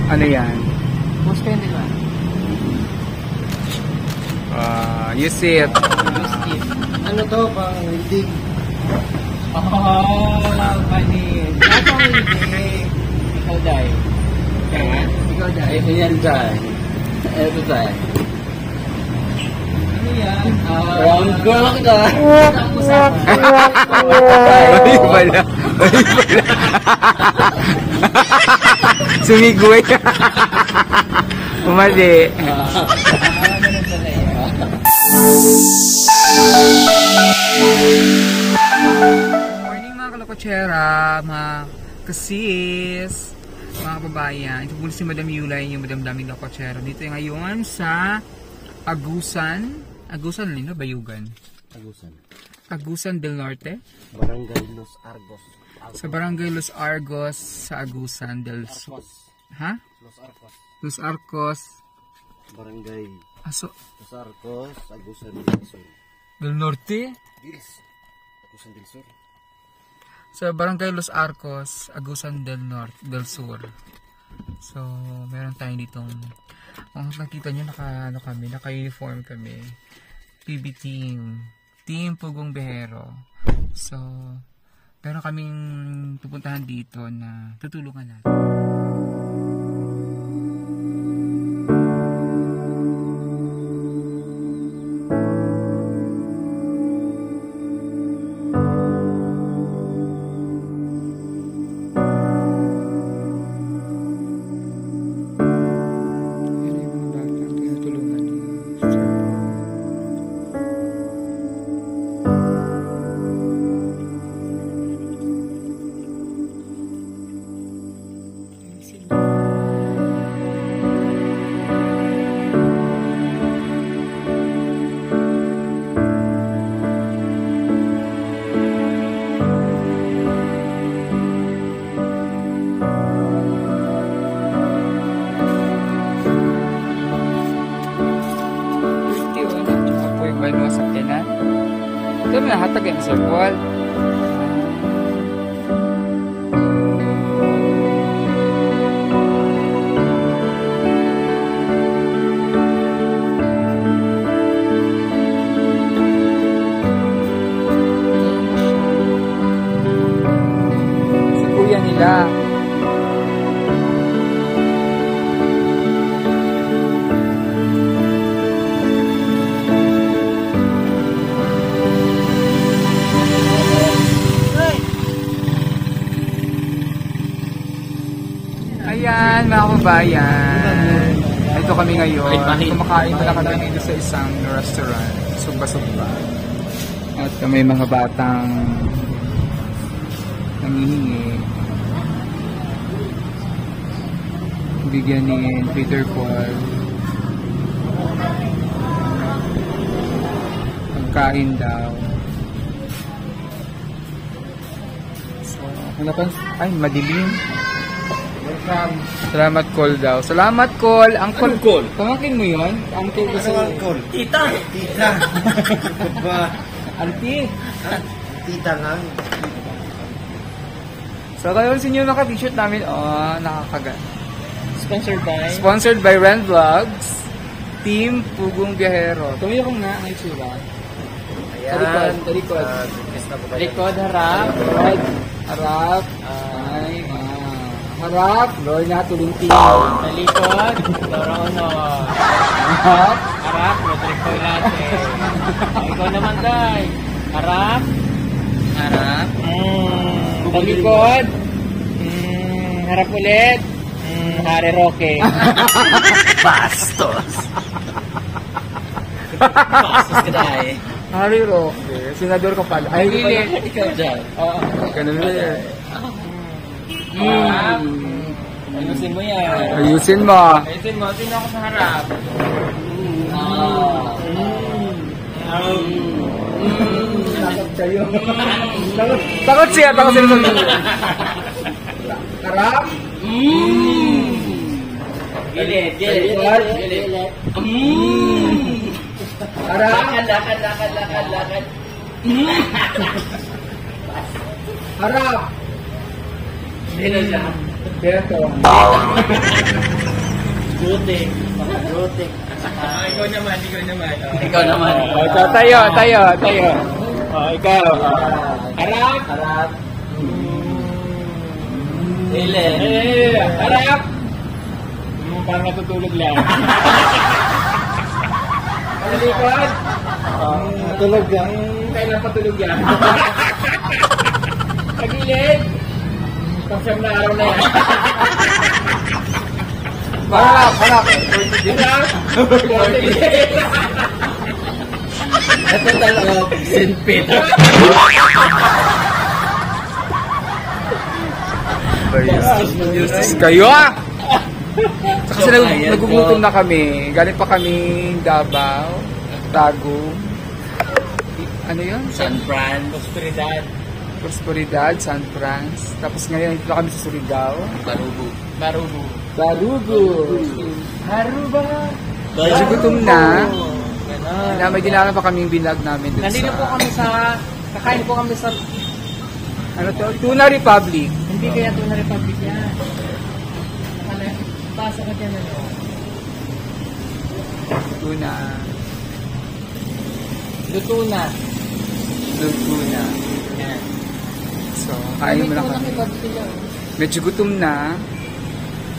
Ano yan? Push kayo nila. Use it. Ano to? Pang welding. Panis. Ano ang welding? Ikaw dahil. Ikaw dahil. Ito yan dahil. Ito dahil. Ano yan? Round girl ka. Mali pala. Sumigway. Umali. Morning mga kalokotsera, mga kasis, mga kababayan. Ito po si Madam Yulay, yung Madam Daming Lokotsera. Dito ngayon sa Agusan. Agusan, Lino, Bayugan? Agusan del Norte. Barangay Los Argos. Sa Barangay Los Argos, sa Agusan del Sur. Ha? Los Arcos. Barangay Aso. Los Arcos, Agusan del Sur. Del Norte? Agusan del Sur. Sa Barangay Los Arcos, Agusan del Norte, del Sur. So, meron tayo ditong, kung nakita nyo, naka-uniform kami. PB team. Team Pugong Behero. So, meron kaming pupuntahan dito na tutulungan natin. Ito na hatag yung Sir Paul. Si kuya nila. Ayan, mga kabayan. Ito kami ngayon. Kumakain pala kami dito sa isang restaurant. Sugba-sugba. At may mga batang nangihingi. Bigyan ni Peter Paul. Pagkain daw. So, hanapan. Ay, madilim. Salamat call daw. Salamat call. Uncle call. Pamakin mo yun? Uncle ko sa Call. Tita. Auntie. Tita lang. So, kayo sa inyo naka-t-shirt namin. Oh, nakakagat. Sponsored by Ren Vlogs. Team Pugong Biyahero. Tumayo kong nga ang itsura. Ayan. Talikod. Talikod, harap. Harap. Ay, harap. Lord na, tuluntin. Talikod. Lorono. Harap. Harap. Rodrigo Ilate. Ikaw naman, Day. Harap. Harap. Talikod. Harap ulit. Hari Roque. Bastos. Bastos ka dahil. Hari Roque. Senador ka pala. Ay, ikaw dyan. ganun na yan. Ayusin mo yan. Ayusin mo. Ayusin mo. Sino ako sa harap? Takot kayo. Takot siya. Takot siya. Harap. Gilit. Harap. Lakad. Harap. Sino siya? Beto. Gutik. Gutik. Ikaw naman. Ikaw naman. So, tayo. Ikaw. Harap. Harap. Ilen. Harap. Parang natutulog lang. Talikod. Tulog yan. Kailan patulog yan? Pagilid. Pangsiyam na araw na yan. Harap. Ito talaga. Sinpit. Kayo Kasi nagugutom na kami. Galing pa kami Davao, Tagum. Ano yun? San Fran. Prosperidad, San Franz. Tapos ngayon ito kami sa Surigao. Barugo. Haruba. Medyo gutom na. May dinala pa kaming binag namin dun Nandito po kami sa, kakain po kami sa, ano to? Tuna Republic. hindi kaya Tuna Republic yan. Pasa ka dyan ano. Tuna. Lutuna. Yan. So, kain mo na kami. Republic yan. Medyo gutom na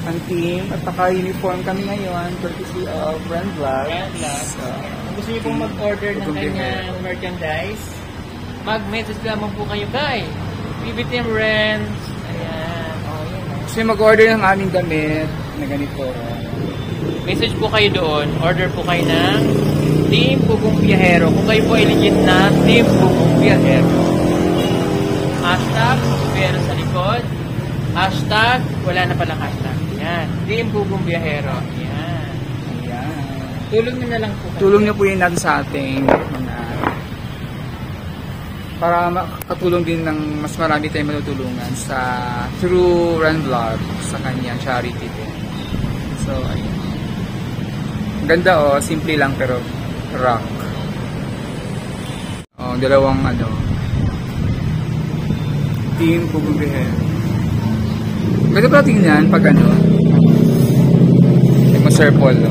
ang team at naka-uniform kami ngayon courtesy of Friend Vlog. So, Kung gusto niyo pong mag-order ng kanyang merchandise, mag-message lamang po kayo kay BBTM Rents. Ayan. gusto nyo mag-order ng aming damit na ganito. Message po kayo doon. Order po kayo ng Team Pugong Biyahero. Kung kayo po ay legit na Team Pugong Biyahero. Hashtag pero sa likod. Hashtag wala na palang hashtag. Yan. Team Pugong Biyahero. Yan. Ayan. Tulong nyo na lang po. Tulong nyo po yun natin sa ating mga para makatulong din ng mas marami tayong matutulungan sa through Run Vlog sa kanyang charity din. So, ayun. Ang ganda simple lang pero rock. Dalawang Team Pugong Biyahero. Ganda pala tingnan pag mag-circle.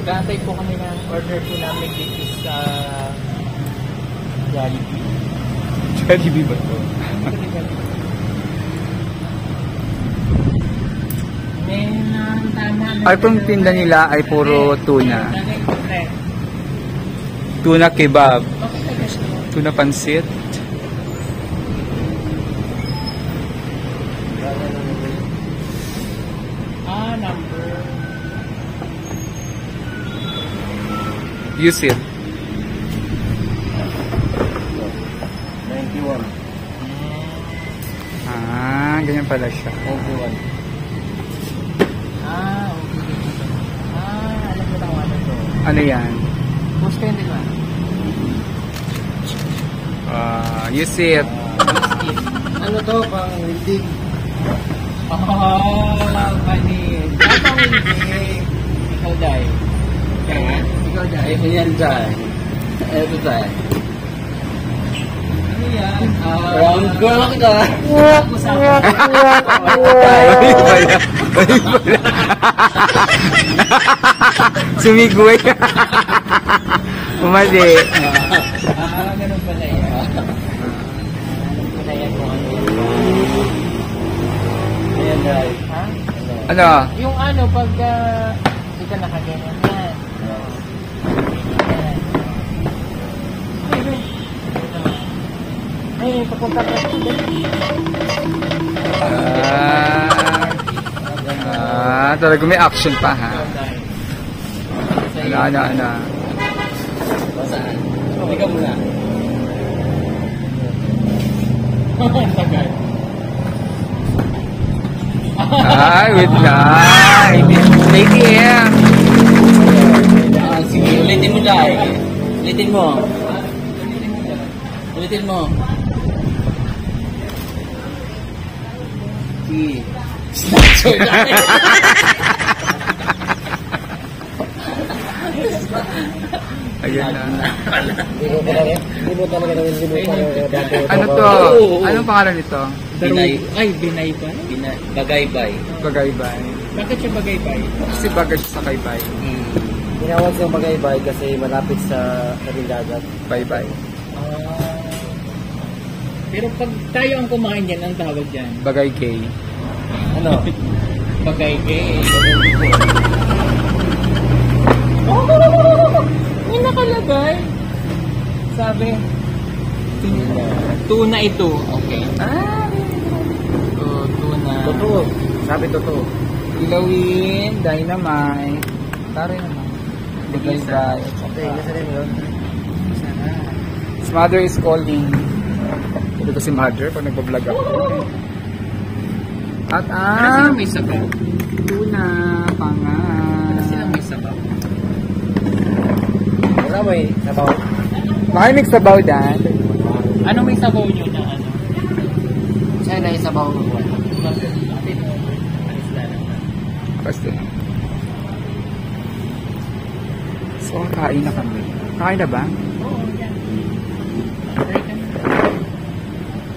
Gantay po kami ng order po namin dito sa Jollibee. Jollibee ba ito? Ay, kung tinda nila ay puro tuna. Tuna kebab. Tuna pansit. Number. Use it. 91. Ganyan pala siya. 91. Okay. Alam mo na kung ano to. Ano yan? Post kayo din ba? Use it. Ano to? Pang hindi. Panin. Pang hindi. Ikaw dahil. Ikaw dahil. Ito yan dahil. Ito dahil. Ano yan? Round girl ka. Sumigway. Umali. Ganun pala yan. Ganun pala yan kung ano yan. Ayan dahil. Ha? Ano? Yung pag hindi ka nakaganyan yan. Ay, papunta ka. Talaga may action pa ha. Ano. Saan? Ikaw muna. Wait lang. Lady M. Sige, ulitin mo dahil. Ulitin mo. Ulitin mo. Snatcher dahil. Ayan na. Hindi mo talaga namin dati. Ano to? Anong pangalan nito? Binay ba? Bagaybay. Bagaybay. Bakit siya bagaybay? Kasi bagay siya sa kaybay. Tinawag siyang Bagaybay kasi malapit sa tabing dagat. Bye-bye. Pero pag tayo ang kumain dyan, ang tawag dyan? Bagay gay. Ano? Bagaygay. May nakalagay. Sabi, tuna ito. Okay. Tuna. Totoo. Sabi totoo. Ilawin, dynamite. Tari naman. Bagaybay. Okay, nasa rin yun. His mother is calling. Ito ko si mother pag nagbablog ako. At Ano silang may sabaw? tuna, pangan. Ano silang may sabaw? Wala mo eh. Sabaw. Baka may sabaw dan. Ano may sabaw nyo na ano? Siya na isabaw mo. Basta. So, kain na kami. Kain na ba?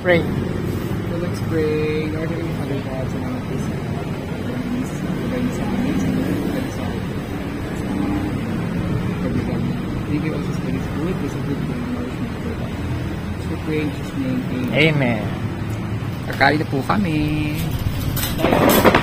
Pray. So, let's pray. Lord, we Father God, sa mga isa. Sa amin, sa kabilang. Thank you also for this food. This is good for nourishment for us. So, pray in Jesus' name. Amen. Amen. Kakain na po kami. Tayo.